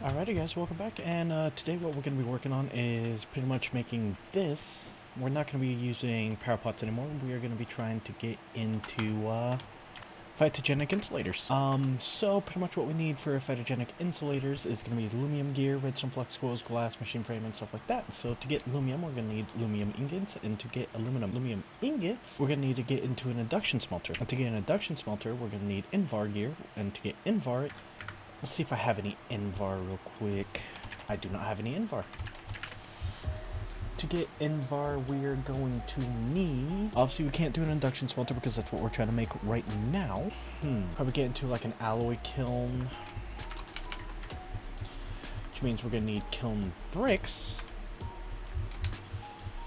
Alrighty guys, welcome back, and today what we're going to be working on is pretty much making this. We're not going to be using power pots anymore. We are going to be trying to get into photogenic insulators. So pretty much what we need for photogenic insulators is going to be aluminum gear, redstone flux coils, glass, machine frame, and stuff like that. So to get aluminum, we're going to need aluminum ingots, and to get aluminum ingots, we're going to need to get into an induction smelter. And to get an induction smelter, we're going to need Invar gear, and to get Invar, let's see if I have any Invar real quick. I do not have any Invar. To get Invar, we're going to need... Obviously, we can't do an induction smelter because that's what we're trying to make right now. Probably get into like an alloy kiln. Which means we're going to need kiln bricks.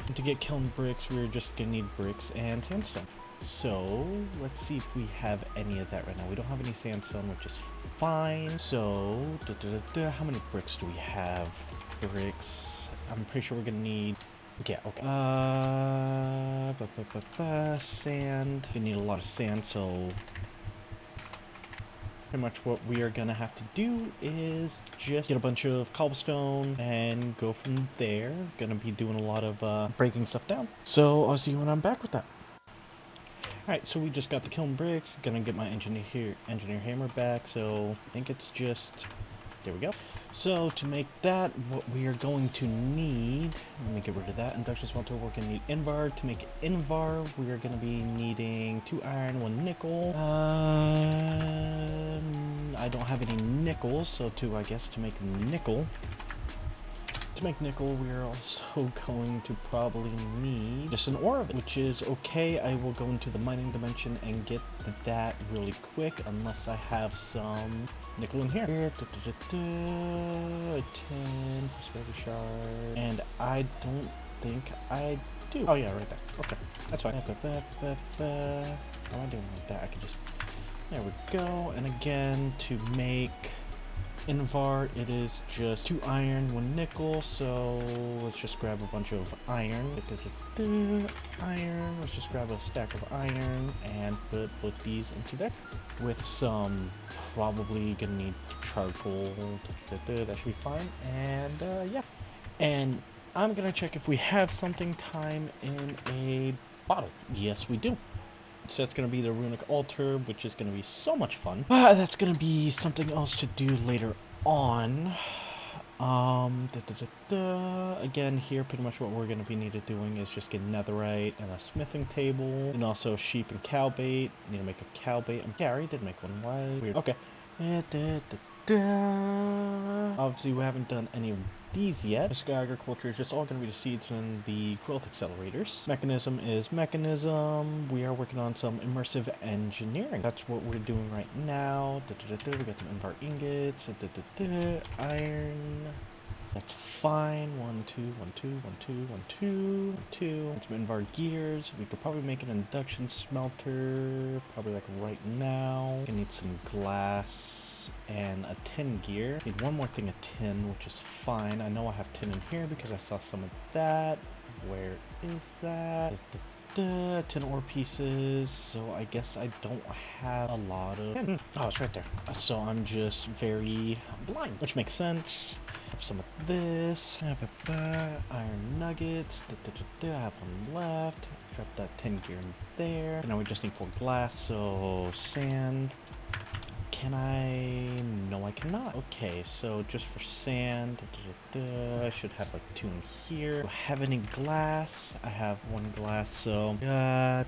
And to get kiln bricks, we're just going to need bricks and sandstone. So, let's see if we have any of that right now. We don't have any sandstone, which is fine. So, how many bricks do we have? Bricks. I'm pretty sure we're gonna need... Yeah, okay. Sand. We need a lot of sand, so... Pretty much what we are gonna have to do is just get a bunch of cobblestone and go from there. Gonna be doing a lot of breaking stuff down. So, I'll see you when I'm back with that. Alright, so we just got the kiln bricks. Gonna get my engineer hammer back, so I think it's just... There we go. So to make that, what we are going to need... Let me get rid of that. Induction smelter, we're going to need Invar. To make Invar, we are going to be needing 2 iron, 1 nickel. I don't have any nickels, so I guess to make nickel... To make nickel, we're also going to probably need just an ore of it, which is okay. I will go into the mining dimension and get that really quick, unless I have some nickel in here. 10 perspective shard, and I don't think I do. Oh yeah, right there. Okay, that's fine. How am I doing like that? I can just... There we go. And again, to make Invar, it is just 2 iron, 1 nickel, so let's just grab a bunch of iron. Iron, let's just grab a stack of iron and put both these into there. With some, probably gonna need charcoal, that should be fine, and yeah. And I'm gonna check if we have something time in a bottle. Yes, we do. So that's going to be the runic altar, which is going to be so much fun. That's going to be something else to do later on. Again, here pretty much what we're going to be needed doing is just get netherite and a smithing table, and also sheep and cow bait. Need to make a cow bait. I'm sorry, didn't make one. Why? Weird. Okay. Obviously, we haven't done any of these yet. Sky agriculture is just all going to be the seeds and the growth accelerators. Mechanism is mechanism. We are working on some immersive engineering. That's what we're doing right now. We got some Invar ingots. Iron. That's fine. 1, 2, 1, 2, 1, 2, 1, 2, 1, 2. And some Invar gears. We could probably make an induction smelter. Probably like right now. I need some glass and a tin gear. Need one more thing of tin, which is fine. I know I have tin in here because I saw some of that. Where is that? 10 ore pieces, so I guess I don't have a lot of tin. Oh, it's right there. So I'm just very blind, which makes sense. Have some of this. Iron nuggets. I have one left. Drop that tin gear in there. And now we just need 4 glass, so sand. Can I? No, I cannot. Okay, so just for sand, I should have like 2 in here. Do I have any glass? I have 1 glass, so what am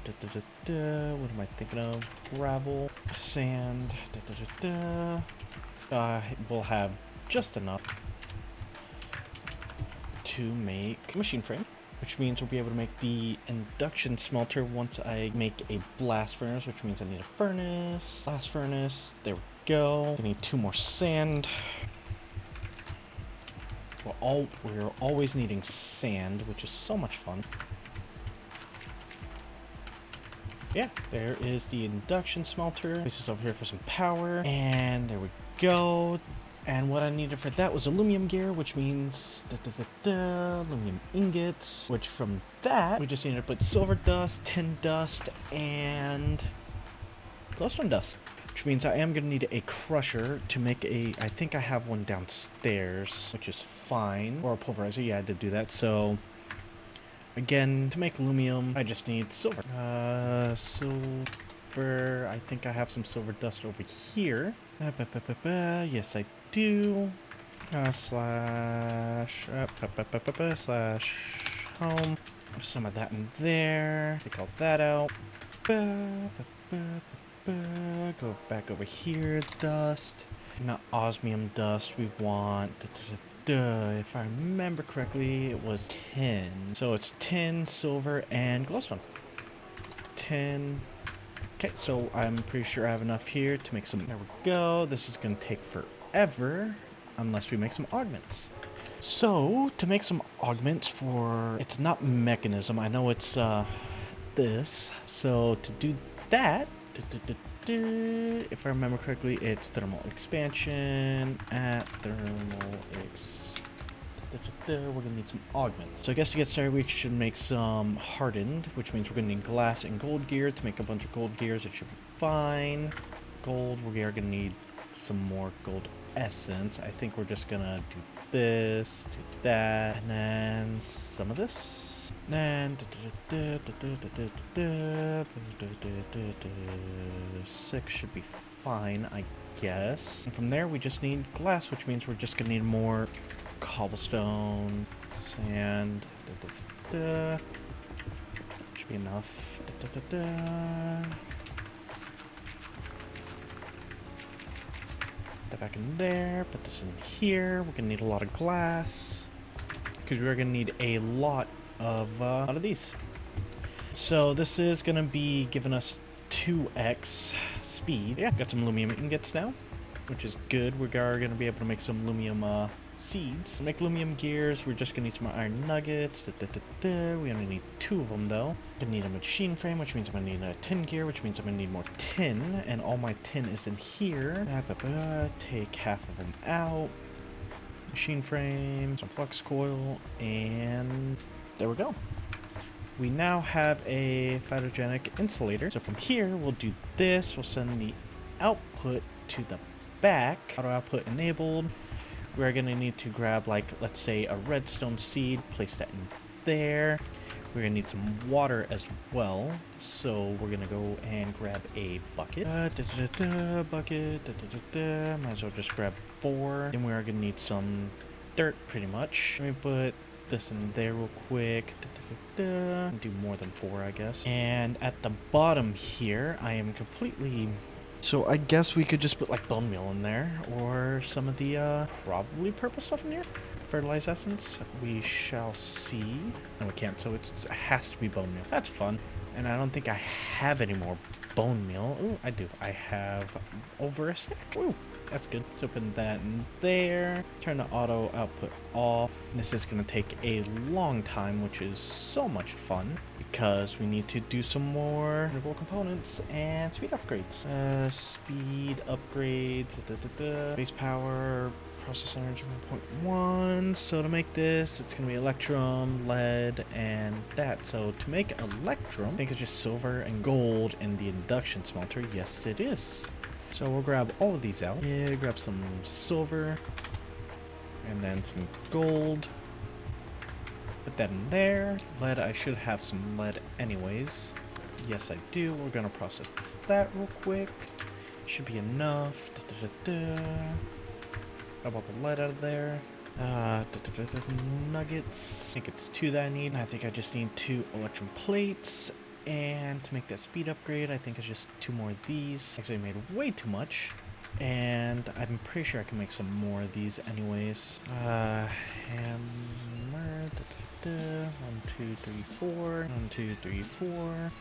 I thinking of? Gravel, sand, we'll have just enough to make a machine frame, which means we'll be able to make the induction smelter once I make a blast furnace, which means I need a furnace, blast furnace. There we go. I need 2 more sand. We're always needing sand, which is so much fun. Yeah, there is the induction smelter. Place this over here for some power, and there we go. And what I needed for that was aluminum gear, which means aluminum ingots, which from that, we just needed to put silver dust, tin dust, and glowstone dust. which means I am going to need a crusher to make a, I think I have one downstairs, which is fine, or a pulverizer. Yeah, I did do that. So again, to make aluminum, I just need silver. Silver, I think I have some silver dust over here. Yes, I do. Slash home. Some of that in there. Take all that out. Go back over here. Dust. Not osmium dust. We want... if I remember correctly, it was tin. So it's tin, silver, and glowstone. Tin. Okay, so I'm pretty sure I have enough here to make some... There we go. This is going to take forever unless we make some augments. So, to make some augments for... It's not mechanism. I know it's this. So, to do that... If I remember correctly, it's thermal expansion at thermal we're gonna need some augments. So I guess to get started, we should make some hardened, which means we're gonna need glass and gold gear to make a bunch of gold gears. It should be fine. Gold, we are gonna need some more gold essence. I think we're just gonna do this, do that, and then some of this. And 6 should be fine, I guess. And from there, we just need glass, which means we're just gonna need more cobblestone, sand. Should be enough. Put that back in there. Put this in here. We're gonna need a lot of glass because we're gonna need a lot of these. So this is gonna be giving us 2x speed. Yeah, got some aluminum ingots now, which is good. We are gonna be able to make some aluminum seeds. To make aluminum gears, we're just gonna need some iron nuggets. We only need 2 of them though. Gonna need a machine frame, which means I'm gonna need a tin gear, which means I'm gonna need more tin, and all my tin is in here. Take half of them out. Machine frame, some flux coil, and there we go. We now have a photogenic insulator. So from here, we'll do this. We'll send the output to the back. Auto output enabled. We're gonna need to grab, like, let's say a redstone seed, place that in there. We're gonna need some water as well. So we're gonna go and grab a bucket. Bucket. Might as well just grab 4. Then we are gonna need some dirt, pretty much. Let me put this in there real quick. Do more than 4, I guess. And at the bottom here, I am completely... So I guess we could just put like bone meal in there, or some of the probably purple stuff in here. Fertilize essence, we shall see. No, we can't, so it has to be bone meal. That's fun. And I don't think I have any more bone meal. Ooh, I do. I have over a stick. Ooh, that's good. So putting that in there. Turn the auto output off. This is going to take a long time, which is so much fun, because we need to do some more renewable components and speed upgrades. Speed upgrades. Base power. Process energy 1.1. So to make this, it's going to be electrum, lead, and that. So to make electrum, I think it's just silver and gold in the induction smelter. Yes, it is. So we'll grab all of these out. Yeah, grab some silver and then some gold. Put that in there. Lead, I should have some lead anyways. Yes, I do. We're going to process that real quick. Should be enough. How about the lead out of there? Nuggets. I think it's 2 that I need. I think I just need 2 electrum plates. And to make that speed upgrade, I think it's just 2 more of these. Actually, I made way too much. And I'm pretty sure I can make some more of these anyways. Hammer. 1, 2, 3, 4. 1, 2, 3, 4.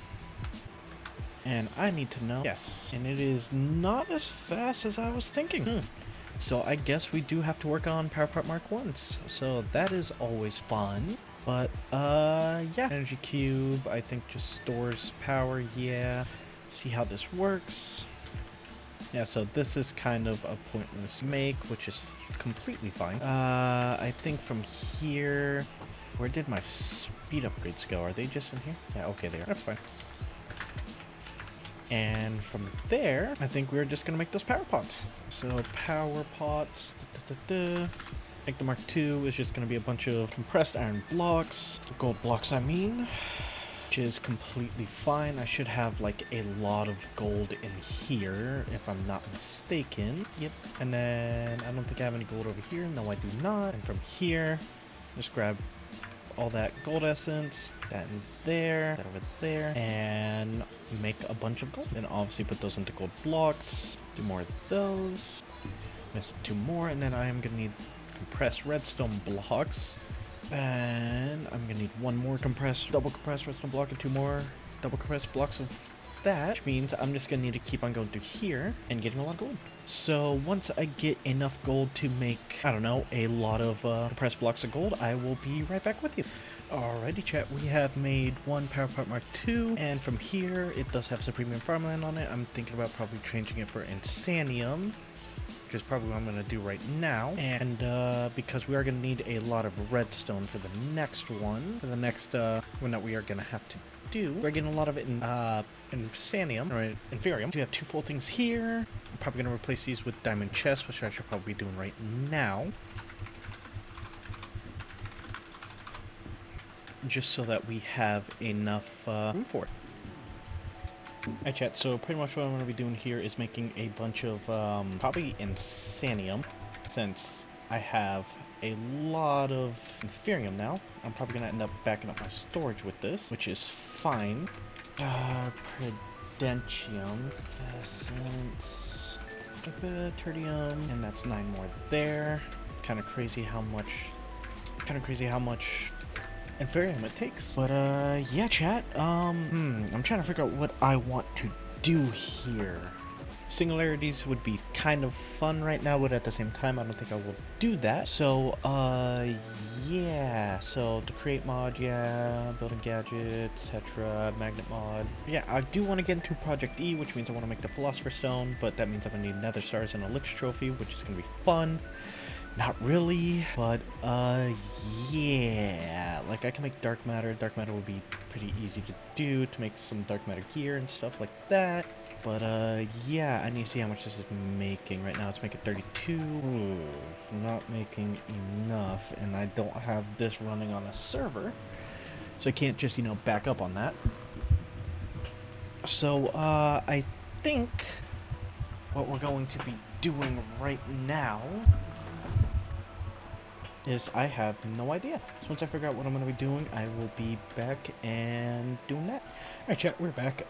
And I need to know. Yes. And it is not as fast as I was thinking. So I guess we do have to work on Power Part Mark 1s. So that is always fun. But, yeah. Energy cube, I think just stores power, yeah. See how this works. Yeah, so this is kind of a pointless make, which is completely fine. I think from here... Where did my speed upgrades go? Are they just in here? Yeah, okay, they are. That's fine. And from there, I think we're just gonna make those power pots. So power pots, I think the Mark II is just gonna be a bunch of compressed iron blocks, gold blocks I mean, which is completely fine. I should have like a lot of gold in here, if I'm not mistaken. Yep. And then I don't think I have any gold over here. No, I do not. And from here, just grab all that gold essence, that in there, that over there, and make a bunch of gold. And obviously put those into gold blocks. Do more of those. Miss 2 more, and then I am gonna need compressed redstone blocks. And I'm gonna need 1 more double compressed redstone block, and 2 more double compressed blocks of that, which means I'm just gonna need to keep on going through here and getting a lot of gold. So once I get enough gold to make, I don't know, a lot of compressed blocks of gold, I will be right back with you. Alrighty chat, we have made 1 power pot Mark II, and from here, it does have some premium farmland on it. I'm thinking about probably changing it for Insanium, which is probably what I'm going to do right now. And because we are going to need a lot of redstone for the next one, one that we are going to have to do, we're getting a lot of it in Insanium, or Inferium. We have 2 full things here. I'm probably going to replace these with diamond chests, which I should probably be doing right now. Just so that we have enough room for it. Hi chat, so pretty much what I'm going to be doing here is making a bunch of probably Insanium, since I have a lot of Inferium now. I'm probably going to end up backing up my storage with this, which is fine. Prudentium, essence, tertium, and that's 9 more there. Kind of crazy how much Inferium it takes. But yeah chat, I'm trying to figure out what I want to do here. Singularities would be kind of fun right now, but at the same time I don't think I will do that. So yeah, so the create mod, yeah, building gadgets, tetra, magnet mod. Yeah, I do want to get into Project E, which means I want to make the Philosopher's Stone, but that means I'm gonna need nether stars and a lich trophy, which is gonna be fun. Not really, but yeah, like I can make dark matter. Dark matter would be pretty easy to do, to make some dark matter gear and stuff like that. But yeah, I need to see how much this is making. Right now it's making 32. Ooh, not making enough, and I don't have this running on a server, so I can't just, you know, back up on that. So I think what we're going to be doing right now is I have no idea. So once I figure out what I'm going to be doing, I will be back and doing that. Alright chat, we're back.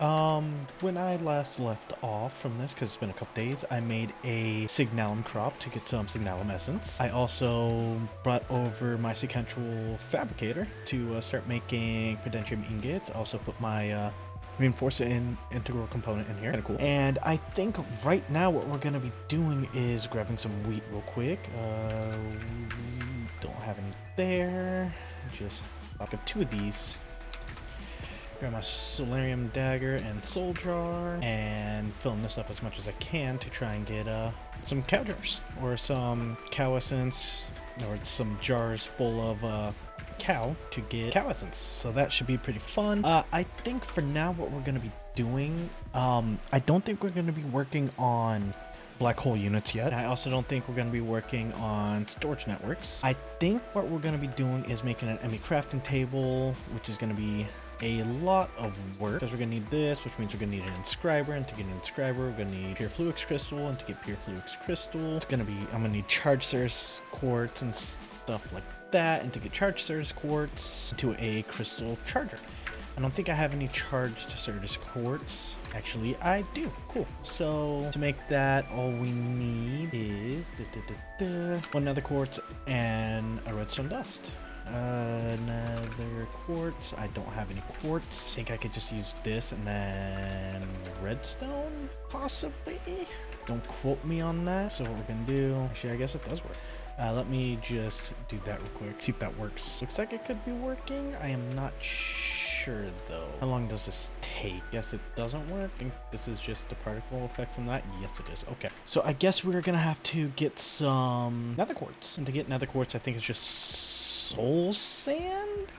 When I last left off from this, because it's been a couple days, I made a signalum crop to get some signalum essence. I also brought over my sequential fabricator to start making prudentium ingots. I also put my reinforce an integral component in here. Kind of cool. And I think right now what we're going to be doing is grabbing some wheat real quick. Don't have any there. Just lock up 2 of these. Grab my solarium dagger and soul jar, and filling this up as much as I can to try and get some cow jars, or some cow essence, or some jars full of cow to get cow essence. So that should be pretty fun. I think for now what we're going to be doing, I don't think we're going to be working on black hole units yet. I also don't think we're going to be working on storage networks. I think what we're going to be doing is making an ME crafting table, which is going to be a lot of work, because we're going to need this, which means we're going to need an inscriber, and to get an inscriber we're going to need pure fluix crystal, and to get pure fluix crystal it's going to be, I'm going to need charge Ceres quartz and stuff like that, and to get charged Ceres quartz to a crystal charger. I don't think I have any charged Ceres quartz. Actually, I do. Cool. So to make that, all we need is 1 nether quartz and a redstone dust. Another quartz. I don't have any quartz. I think I could just use this and then redstone, possibly. Don't quote me on that. So what we're gonna do, actually I guess it does work. Let me just do that real quick, see if that works. Looks like it could be working. I am not sure though. How long does this take? Yes, it doesn't work. I think this is just a particle effect from that. Yes, it is. Okay. So I guess we're gonna have to get some nether quartz. And to get nether quartz, I think it's just soul sand?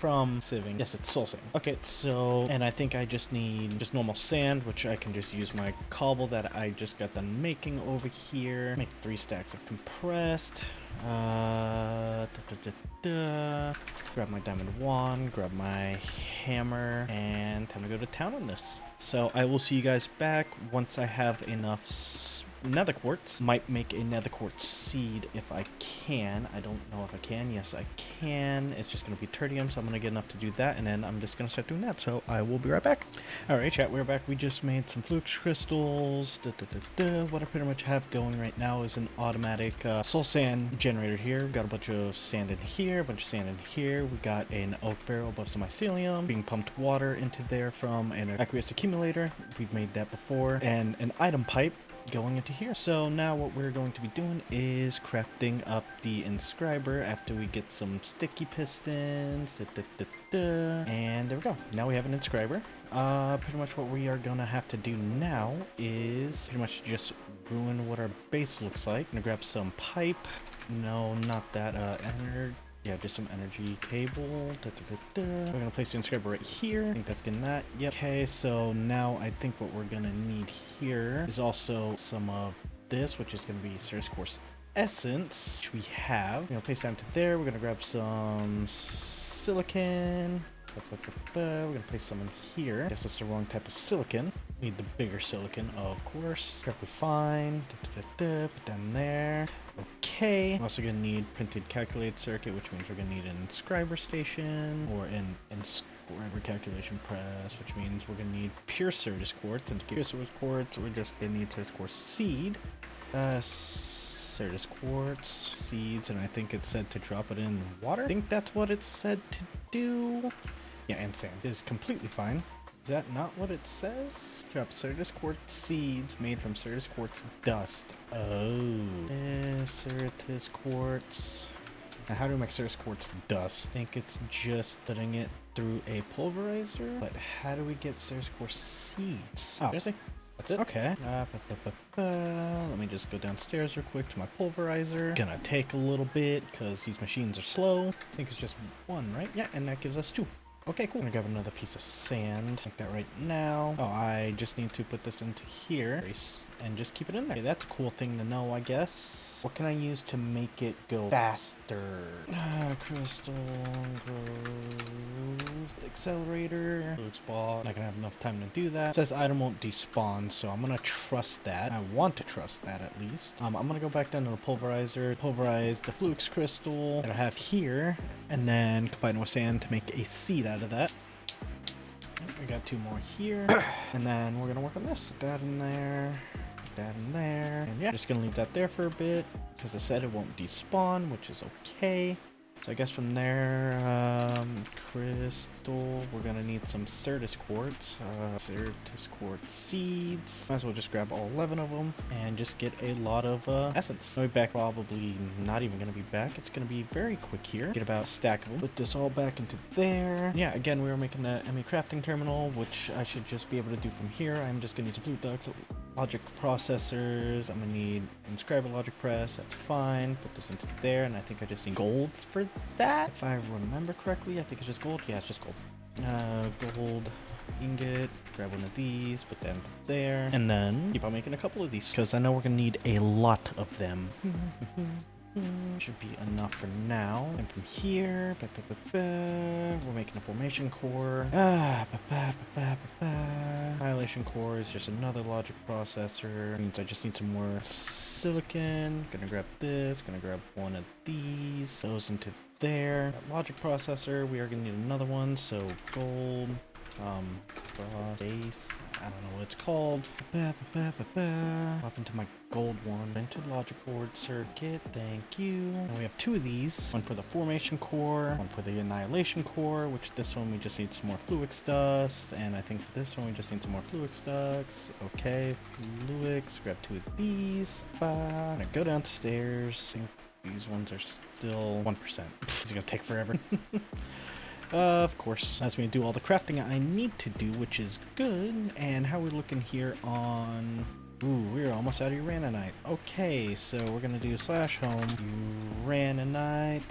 from sieving. Yes, it's soul sand. Okay, so, and I think I just need just normal sand, which I can just use my cobble that I just got done making over here. Make 3 stacks of compressed. Grab my diamond wand, grab my hammer, and time to go to town on this. So I will see you guys back once I have enough nether quartz. Might make a nether quartz seed if I can. I don't know if I can. Yes, I can. It's just going to be tertium, so I'm going to get enough to do that, and then I'm just going to start doing that. So I will be right back. Alright, chat, we're back. We just made some flux crystals. What I pretty much have going right now is an automatic soul sand generator here. We've got a bunch of sand in here, a bunch of sand in here. We got an oak barrel above some mycelium, being pumped water into there from an aqueous accumulator. We've made that before. And an item pipe going into here. So now what we're going to be doing is crafting up the inscriber after we get some sticky pistons. And there we go. Now we have an inscriber. Pretty much what we are gonna have to do now is pretty much just ruin what our base looks like. I'm gonna grab some pipe. No, not that. Yeah, just some energy cable. We're gonna place the inscriber right here. I think that's getting that. Yep. Okay, so now I think what we're gonna need here is also some of this, which is gonna be Ceres Quartz Essence, which we have. We're gonna place that into there. We're gonna grab some silicon. We're gonna place some in here. Guess that's the wrong type of silicon. Need the bigger silicon, of course. Perfectly fine. Put down there. Okay. I'm also gonna need printed calculate circuit, which means we're gonna need an inscriber station or an inscriber calculation press, which means we're gonna need pure Ceres quartz. And to get pure Ceres quartz, we're just gonna need Ceres quartz seed. Ceres quartz seeds, and I think it said to drop it in water. I think that's what it said to do. Yeah, and sand is completely fine. Is that not what it says? Drop Ceres quartz seeds made from Ceres quartz dust. Oh. Ceres quartz. Now, how do we make Ceres quartz dust? I think it's just studying it through a pulverizer. But how do we get Ceres quartz seeds? Oh, seriously? That's it? Okay. Let me just go downstairs real quick to my pulverizer. Gonna take a little bit because these machines are slow. I think it's just 1, right? Yeah, and that gives us 2. Okay, cool. I'm gonna grab another piece of sand. Like that right now. Oh, I just need to put this into here and just keep it in there. Okay, that's a cool thing to know, I guess. What can I use to make it go faster? Crystal growth accelerator. Blue spot. Not gonna have enough time to do that. It says item won't despawn, so I'm gonna trust that. I want to trust that at least. I'm gonna go back down to the pulverizer, pulverize the flux crystal that I have here, and then combine it with sand to make a seed out of that. We got 2 more here, and then we're gonna work on this. Put that in there, put that in there, and yeah, just gonna leave that there for a bit because it said it won't despawn, which is okay. So I guess from there, crystal, we're gonna need some Ceres quartz, Ceres quartz seeds. Might as well just grab all 11 of them and just get a lot of essence. I'll be back, probably not even gonna be back. It's gonna be very quick here. Get about a stack of them. Put this all back into there. Yeah, again, we were making the ME crafting terminal, which I should just be able to do from here. I'm just gonna need some flute ducts, logic processors. I'm gonna need inscriber logic press. That's fine. Put this into there, and I think I just need gold for that. If I remember correctly, I think it's just gold. Yeah, it's just gold. Gold ingot. Grab one of these. Put that into there, and then keep on making a couple of these because I know we're gonna need a lot of them. Should be enough for now. And from here, we're making a formation core. Annihilation core is just another logic processor. Means I just need some more silicon. Gonna grab this. Gonna grab one of these. Those into there. That logic processor. We are gonna need another one. So gold. Base. I don't know what it's called. Up into my gold one. Printed logic board circuit. Thank you. And we have 2 of these. One for the formation core. One for the annihilation core. Which this one we just need some more fluix dust. And I think for this one we just need some more fluix ducts. Okay, fluix. Grab 2 of these. Gonna go downstairs. I think these ones are still 1%. It's gonna take forever. Of course, that's me to do all the crafting I need to do, which is good. And how are we looking here on Ooh, we're almost out of uraninite. Okay, so we're gonna do slash home uraninite.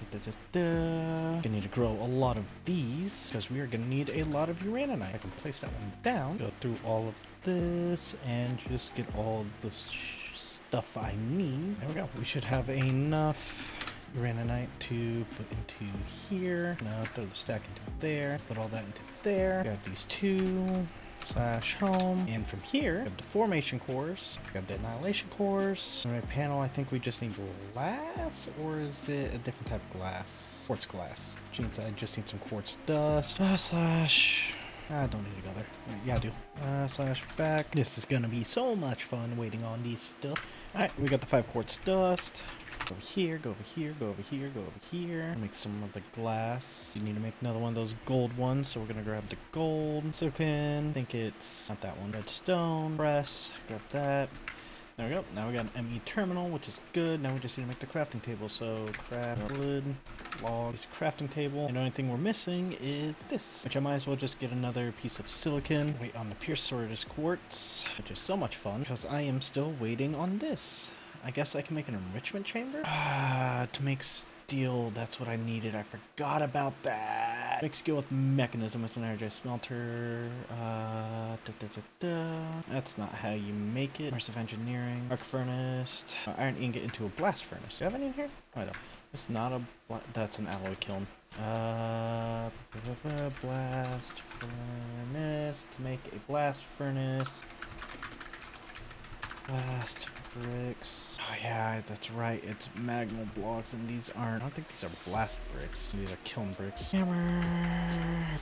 Gonna need to grow a lot of these because we are gonna need a lot of uraninite. I can place that one down, go through all of this, and just get all the stuff I need. There we go. We should have enough uraninite to put into here. Now throw the stack into there, put all that into there. Got these two. Slash home, and from here, got the formation cores, got the annihilation cores. On my panel, I think we just need glass, or is it a different type of glass? Quartz glass. Which means I just need some quartz dust. Slash. I don't need to go there. Yeah, I do. Slash back. This is gonna be so much fun waiting on these stuff. Alright, we got the 5 quartz dust. Go over here, go over here, go over here, go over here. Make some of the glass. You need to make another one of those gold ones, so we're gonna grab the gold. Silken. I think it's not that one. Redstone. Press. Grab that. There we go. Now we got an ME terminal, which is good. Now we just need to make the crafting table. So craft wood, log, is a crafting table. And the only thing we're missing is this, which I might as well just get another piece of silicon. Wait on the pierce sortis quartz, which is so much fun because I am still waiting on this. I guess I can make an enrichment chamber? To make steel, that's what I needed. I forgot about that. Make steel with mechanism with an energized smelter. That's not how you make it. Immersive engineering. Arc furnace. Iron ingot into a blast furnace. Do you have any in here? Oh, I don't. It's not a that's an alloy kiln. Blast furnace. To make a blast furnace. Blast bricks. Oh yeah, that's right. It's magma blocks, and these aren't. I don't think these are blast bricks. These are kiln bricks. Hammer.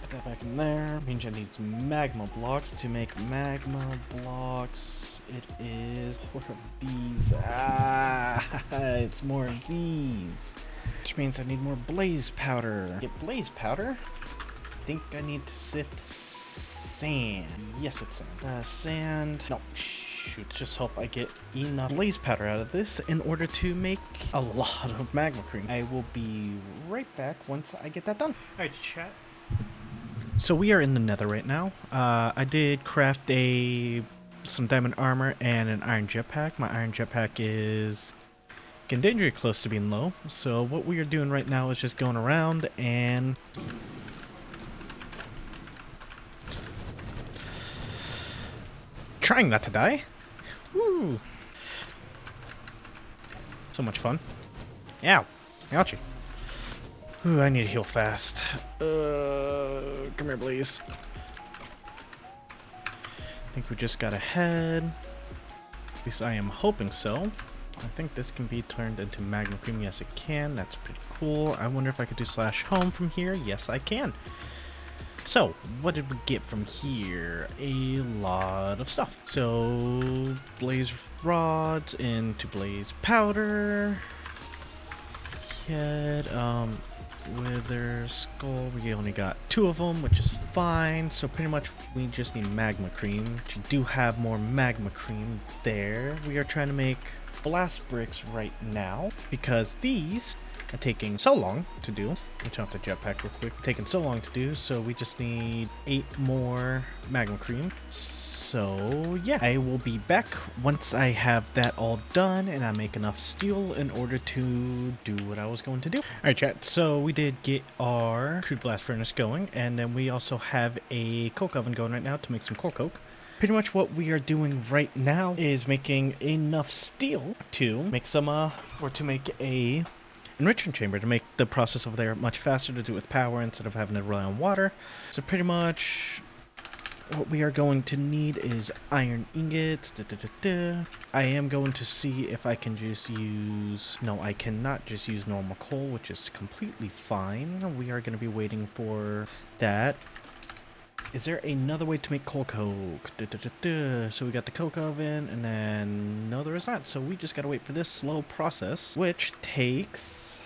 Put that back in there. Means I need some magma blocks to make magma blocks. It is more of these. It's more of these. Which means I need more blaze powder. Get blaze powder. I think I need to sift sand. Yes, it's sand. Sand. No. Shoot, just hope I get enough blaze powder out of this in order to make a lot of magma cream. I will be right back once I get that done. Alright, chat. So we are in the nether right now. I did craft some diamond armor and an iron jetpack. My iron jetpack is getting dangerously close to being low. So what we are doing right now is just going around and trying not to die. Woo! So much fun. Ow! Ouchie. Ooh, I need to heal fast. Come here, please. I think we just got ahead. At least I am hoping so. I think this can be turned into magma cream. Yes, it can. That's pretty cool. I wonder if I could do slash home from here. Yes, I can. So, what did we get from here? A lot of stuff. So, blaze rods into blaze powder. Wither skull. We only got 2 of them, which is fine. So pretty much we just need magma cream. We do have more magma cream there. We are trying to make blast bricks right now because these are taking so long to do. Let me turn off the jetpack real quick. Taking so long to do, so we just need 8 more magma cream. So yeah, I will be back once I have that all done and I make enough steel in order to do what I was going to do. Alright chat, so we did get our crude blast furnace going, and then we also have a coke oven going right now to make some core coke. Pretty much what we are doing right now is making enough steel to make some or to make a enrichment chamber to make the process over there much faster, to do it with power instead of having to rely on water. So pretty much what we are going to need is iron ingots. I am going to see if I can just use... No, I cannot just use normal coal, which is completely fine. We are going to be waiting for that. Is there another way to make coal coke? So we got the coke oven, and then... No, there is not. So we just got to wait for this slow process, which takes...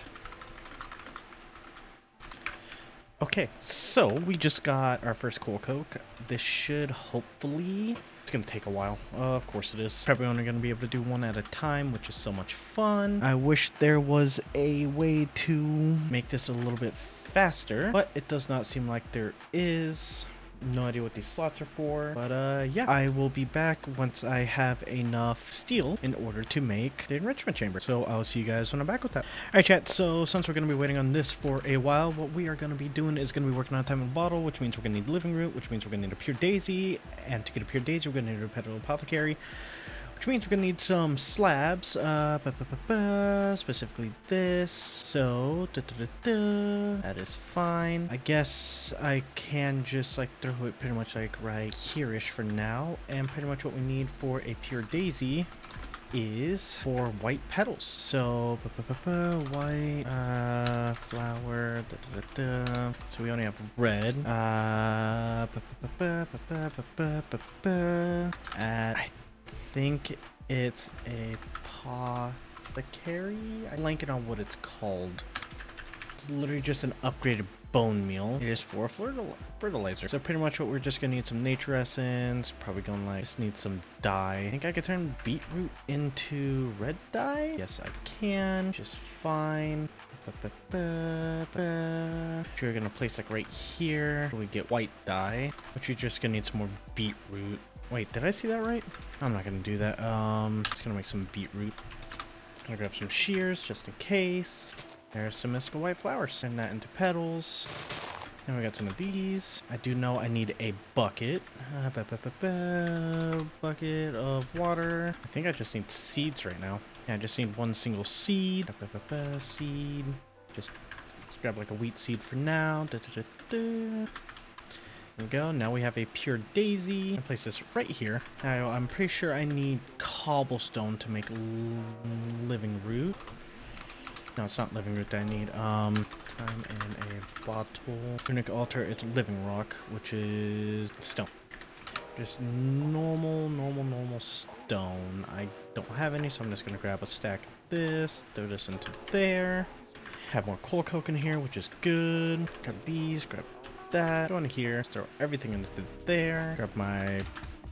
Okay, so we just got our first coal coke. This should hopefully... It's going to take a while. Of course it is. Probably only going to be able to do one at a time, which is so much fun. I wish there was a way to make this a little bit faster, but it does not seem like there is. No idea what these slots are for, but yeah, I will be back once I have enough steel in order to make the enrichment chamber. So I'll see you guys when I'm back with that. Alright chat, so since we're going to be waiting on this for a while, what we are going to be doing is going to be working on time in a bottle, which means we're going to need living root, which means we're going to need a pure daisy, and to get a pure daisy we're going to need a petal apothecary, which means we're gonna need some slabs, specifically this. So, that is fine. I guess I can just like throw it pretty much like right here-ish for now. And pretty much what we need for a pure daisy is 4 white petals. So, white, flower, so we only have red. I think it's a apothecary. I'm blanking on what it's called. It's literally just an upgraded bone meal. It is for fertilizer. So pretty much what we're just gonna need some nature essence. Probably gonna like just need some dye. I think I could turn beetroot into red dye. Yes, I can. Just fine. Which we're gonna place like right here. We get white dye, which we're just gonna need some more beetroot. Wait, did I see that right? I'm not gonna do that. Just gonna make some beetroot. Gonna grab some shears just in case. There's some mystical white flowers. Send that into petals. And we got some of these. I do know I need a bucket. Bucket of water. I think I just need seeds right now. Yeah, I just need one single seed. Seed. Just grab like a wheat seed for now. There we go. Now we have a pure daisy. I'll place this right here. Now I'm pretty sure I need cobblestone to make living root. No, it's not living root that I need. I'm in a bottle. Draconic altar, it's living rock, which is stone. Just normal stone. I don't have any, so I'm just gonna grab a stack of this, throw this into there. Have more coal coke in here, which is good. Grab these, grab that. Go into here, throw everything into there. Grab my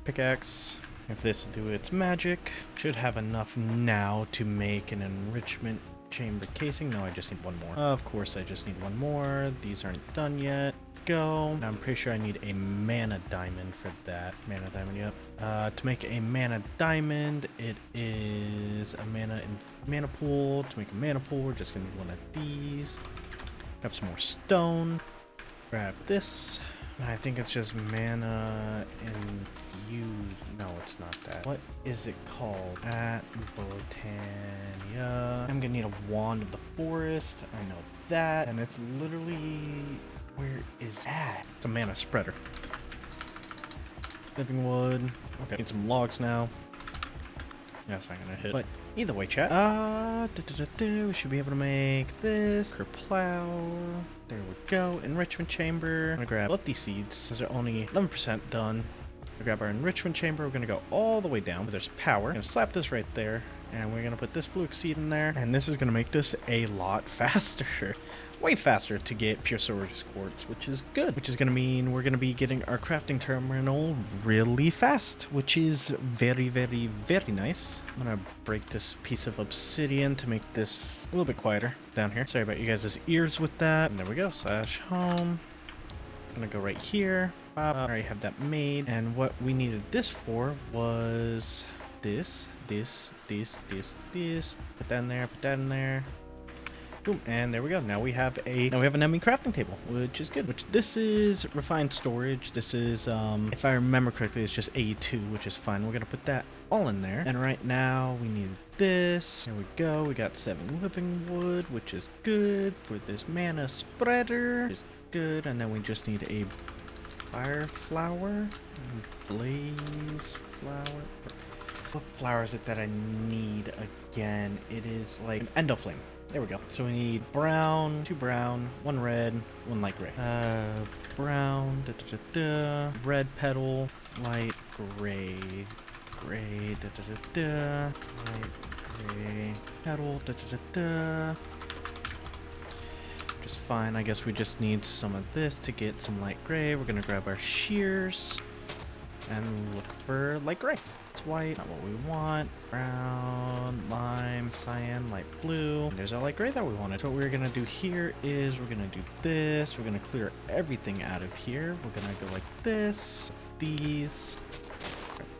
pickaxe. If this will do its magic. Should have enough now to make an enrichment chamber casing. No, I just need one more. Of course, I just need one more. These aren't done yet. Go. Now, I'm pretty sure I need a mana diamond for that. Mana diamond, yep. To make a mana diamond, it is a mana pool. To make a mana pool, we're just gonna need one of these. Grab some more stone. Grab this. I think it's just mana infused. No, it's not that. What is it called? At botania. I'm gonna need a wand of the forest. I know that. And it's literally... where is that? It's a mana spreader. Living wood. Okay, need some logs now. That's not gonna hit. But either way, chat. We should be able to make this. Plow. There we go. Enrichment chamber. I'm gonna grab both these seeds. Those are only 11% done. We grab our enrichment chamber. We're gonna go all the way down where there's power. We're gonna slap this right there. And we're gonna put this fluke seed in there. And this is gonna make this a lot faster. Way faster to get pure storage quartz, which is good. Which is gonna mean we're gonna be getting our crafting terminal really fast, which is very nice. I'm gonna break this piece of obsidian to make this a little bit quieter down here. Sorry about you guys' ears with that. And there we go, /home. I'm gonna go right here. I already have that made. And what we needed this for was this. Put that in there, put that in there. Boom, and there we go. Now we have an enemy crafting table, which is good. Which this is refined storage. This is, if I remember correctly, it's just A2, which is fine. We're gonna put that all in there. And right now we need this. There we go. We got 7 living wood, which is good for this mana spreader. Which is good. And then we just need a fire flower, blaze flower. What flower is it that I need again? It is like an endoflame. There we go. So we need brown, 2 brown, 1 red, 1 light gray. Brown, red petal, light gray, light gray, petal, just fine. I guess we just need some of this to get some light gray. We're gonna grab our shears and look for light gray. That's white, not what we want. Brown, lime, cyan, light blue. And there's our light gray that we wanted. So what we're gonna do here is we're gonna do this. We're gonna clear everything out of here. We're gonna go like this, these,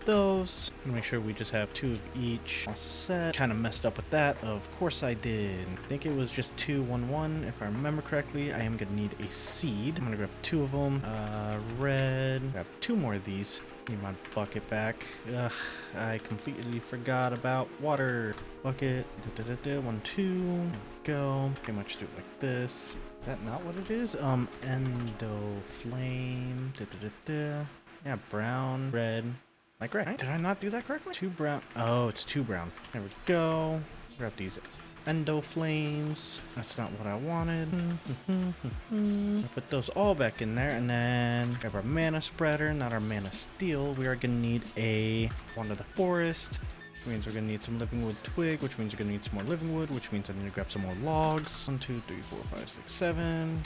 those, and make sure we just have 2 of each. All set. Kind of messed up with that. Of course I did. I think it was just 2, 1, 1. If I remember correctly, I am gonna need a seed. I'm gonna grab 2 of them. Red. Grab 2 more of these. Need my bucket back. Ugh, I completely forgot about water. Bucket. 1, 2. Go. Pretty much do it like this. Is that not what it is? Endo flame. Yeah, brown, red. Like gray. Did I not do that correctly? 2 brown. Oh, it's 2 brown. There we go. Grab these endo flames. That's not what I wanted. Put those all back in there, and then grab our mana spreader, not our mana steel. We are gonna need a one of the forest, which means we're gonna need some living wood twig, which means we're gonna need some more living wood, which means I need to grab some more logs. 1, 2, 3, 4, 5, 6, 7.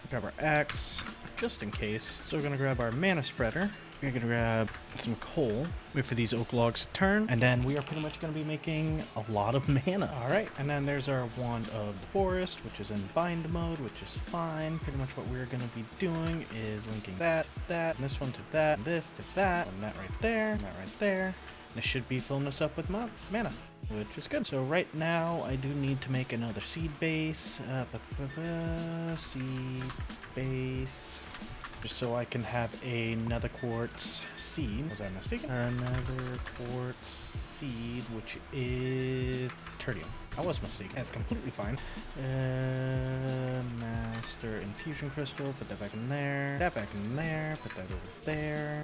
Grab our axe, just in case. So we're gonna grab our mana spreader. We're gonna grab some coal, wait for these oak logs to turn, and then we are pretty much gonna be making a lot of mana. All right, and then there's our wand of the forest, which is in bind mode, which is fine. Pretty much what we're gonna be doing is linking that, and this one to that, and this to that, and that right there, and that right there. And this should be filling us up with mana, which is good. So right now, I do need to make another seed base. Seed base. Just so I can have a nether quartz seed. Was I mistaken? Nether quartz seed, which is tertium. I was mistaken. That's completely fine. Master infusion crystal. Put that back in there. That back in there. Put that over there.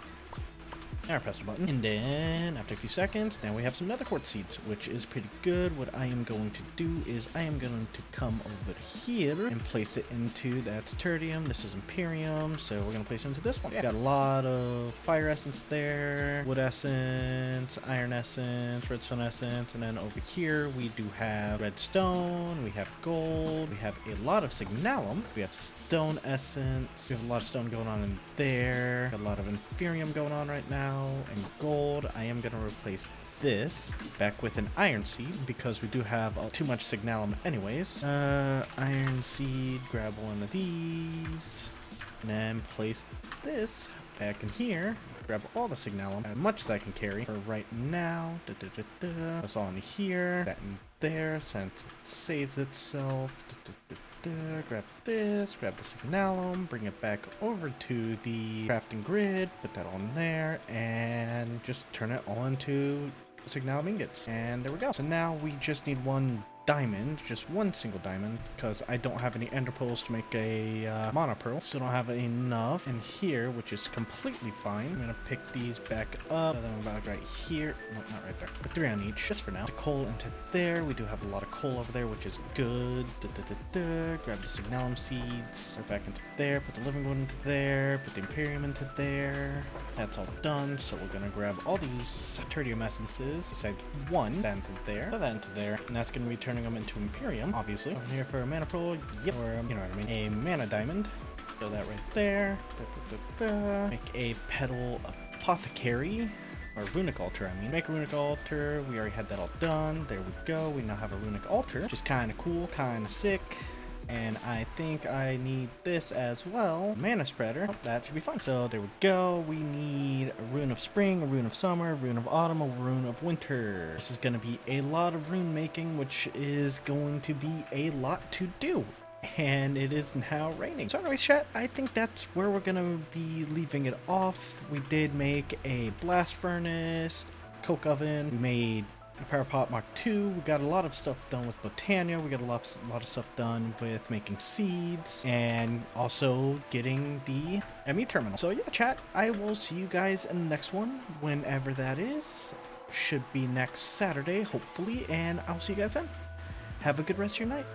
Now I press the button, and then after a few seconds, now we have some nether quartz seeds, which is pretty good. What I am going to do is I am going to come over here and place it into, that's tertium, this is inferium, so we're going to place it into this one. Yeah. Got a lot of fire essence there, wood essence, iron essence, redstone essence, and then over here we do have redstone, we have gold, we have a lot of signalum, we have stone essence, we have a lot of stone going on in there, got a lot of inferium going on right now. And gold. I am going to replace this back with an iron seed because we do have too much signalum anyways. Iron seed, grab one of these, and then place this back in here. Grab all the signalum, as much as I can carry for right now. That's all in here, that in there, since it saves itself. Grab this, grab the signalum, bring it back over to the crafting grid, put that on there, and just turn it all into signalum ingots. And there we go. So now we just need 1 diamond, just 1 single diamond, because I don't have any ender pearls to make a mana pearl. Still don't have enough in here, which is completely fine. I'm gonna pick these back up. Then about right here. No, not right there. Put 3 on each, just for now. The coal into there. We do have a lot of coal over there, which is good. Grab the signalum seeds. Right back into there. Put the living wood into there. Put the imperium into there. That's all done. So we're gonna grab all these tertium essences, besides 1, that into there, put that into there, and that's gonna be turning them into imperium, obviously. Over here for a mana pearl, yep, or you know what I mean, a mana diamond. Throw that right there. Make a petal apothecary, or runic altar, I mean. Make a runic altar. We already had that all done. There we go. We now have a runic altar, which is kind of cool, kind of sick. And I think I need this as well. Mana spreader. Oh, that should be fine. So there we go. We need a rune of spring, a rune of summer, a rune of autumn, a rune of winter. This is going to be a lot of rune making, which is going to be a lot to do. And it is now raining. So anyways, chat, I think that's where we're going to be leaving it off. We did make a blast furnace, coke oven. We made Power Pot Mark II. We got a lot of stuff done with Botania. We got a lot of stuff done with making seeds and also getting the ME terminal. So yeah, chat, I will see you guys in the next one, whenever that is. Should be next Saturday, hopefully, and I'll see you guys then. Have a good rest of your night.